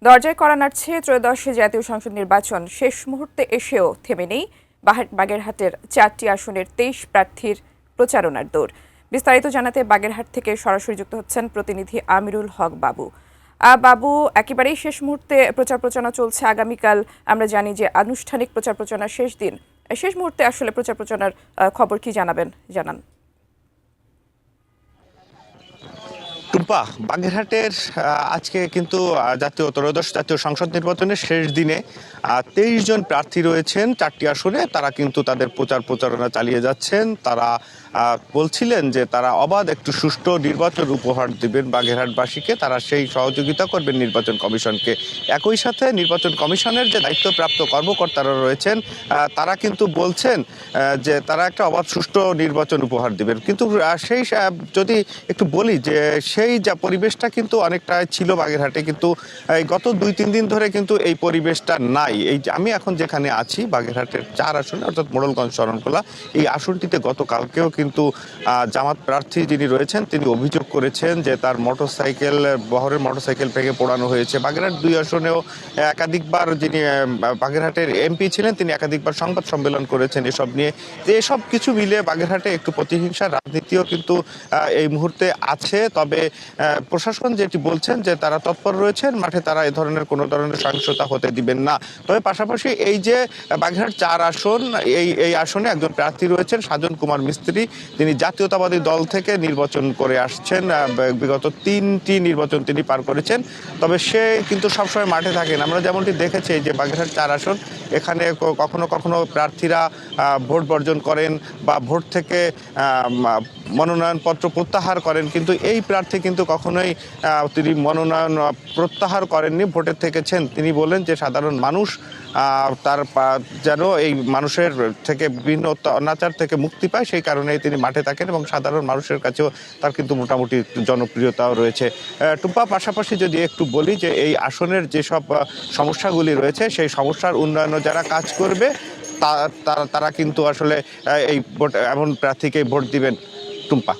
দরজায় কড়া নাড়ছে ত্রয়োদশ জাতীয় সংসদ নির্বাচন। শেষ মুহূর্তে এসেও থেমে নেই বাগেরহাটের 4টি আসনের 23 প্রার্থীর প্রচারণার দৌড়। বিস্তারিত জানাতে বাগেরহাট থেকে সরাসরি যুক্ত হচ্ছেন প্রতিনিধি আমিরুল হক বাবু। বাবু, একেবারেই শেষ মুহূর্তে প্রচার প্রচারণা চলছে। আগামীকাল আমরা জানি যে আনুষ্ঠানিক প্রচার প্রচারণার শেষ দিন। শেষ মুহূর্তে আসলে প্রচার প্রচারণার খবর কি জানান। টুম্পা, বাগেরহাটের আজকে কিন্তু ত্রয়োদশ জাতীয় সংসদ নির্বাচনের শেষ দিনে 23 জন প্রার্থী রয়েছেন 4টি আসনে। তারা কিন্তু তাদের প্রচারণা চালিয়ে যাচ্ছেন। তারা বলছিলেন যে তারা অবাধ একটু সুষ্ঠু নির্বাচন উপহার দিবেন বাগেরহাটবাসীকে। তারা সেই সহযোগিতা করবেন নির্বাচন কমিশনকে। একই সাথে নির্বাচন কমিশনের যে দায়িত্বপ্রাপ্ত কর্মকর্তারা রয়েছেন তারা কিন্তু বলছেন যে তারা একটা অবাধ সুষ্ঠু নির্বাচন উপহার দিবেন। কিন্তু সেই যদি একটু বলি যে সেই যা পরিবেশটা কিন্তু অনেকটা ছিল বাগেরহাটে, কিন্তু গত 2-3 দিন ধরে কিন্তু এই পরিবেশটা নাই। এই যে আমি এখন যেখানে আছি বাগেরহাটের 4 আসনে অর্থাৎ মোড়লগঞ্জ শরণখোলা, এই আসনটিতে গতকালকেও কিন্তু জামাত প্রার্থী যিনি রয়েছেন তিনি অভিযোগ করেছেন যে তার বহরের মোটরসাইকেল ভেঙে পোড়ানো হয়েছে। বাগেরহাট 2 আসনেও একাধিকবার যিনি বাগেরহাটের এমপি ছিলেন তিনি একাধিকবার সংবাদ সম্মেলন করেছেন এসব নিয়ে। যে এসব কিছু মিলে বাগেরহাটে একটু প্রতিহিংসার রাজনীতিও কিন্তু এই মুহূর্তে আছে। তবে প্রশাসন যেটি বলছেন যে তারা তৎপর রয়েছেন মাঠে, তারা এই ধরনের কোনো ধরনের সহিংসতা হতে দিবেন না। তবে পাশাপাশি এই যে বাগেরহাট 4 আসন, এই আসনে একজন প্রার্থী রয়েছেন সাজন কুমার মিস্ত্রি। তিনি জাতীয়তাবাদী দল থেকে নির্বাচন করে আসছেন। বিগত 3টি নির্বাচন তিনি পার করেছেন। তবে সে কিন্তু সবসময় মাঠে থাকেন। আমরা যেমনটি দেখেছি যে বাগেরহাট 4 আসন, এখানে কখনো কখনো প্রার্থীরা ভোট বর্জন করেন বা ভোট থেকে মনোনয়নপত্র প্রত্যাহার করেন, কিন্তু এই প্রার্থী কিন্তু কখনোই তিনি মনোনয়ন প্রত্যাহার করেননি, ভোটে থেকেছেন। তিনি বলেন যে সাধারণ মানুষ তার যেন এই মানুষের থেকে বিভিন্ন অনাচার থেকে মুক্তি পায়, সেই কারণেই তিনি মাঠে থাকেন এবং সাধারণ মানুষের কাছেও তার কিন্তু মোটামুটি জনপ্রিয়তাও রয়েছে। টুম্পা, পাশাপাশি যদি একটু বলি যে এই আসনের যেসব সমস্যাগুলি রয়েছে সেই সমস্যার উন্নয়নে যারা কাজ করবে তারা কিন্তু আসলে এই ভোট এমন প্রার্থীকে ভোট দিবেন। টুম্পা।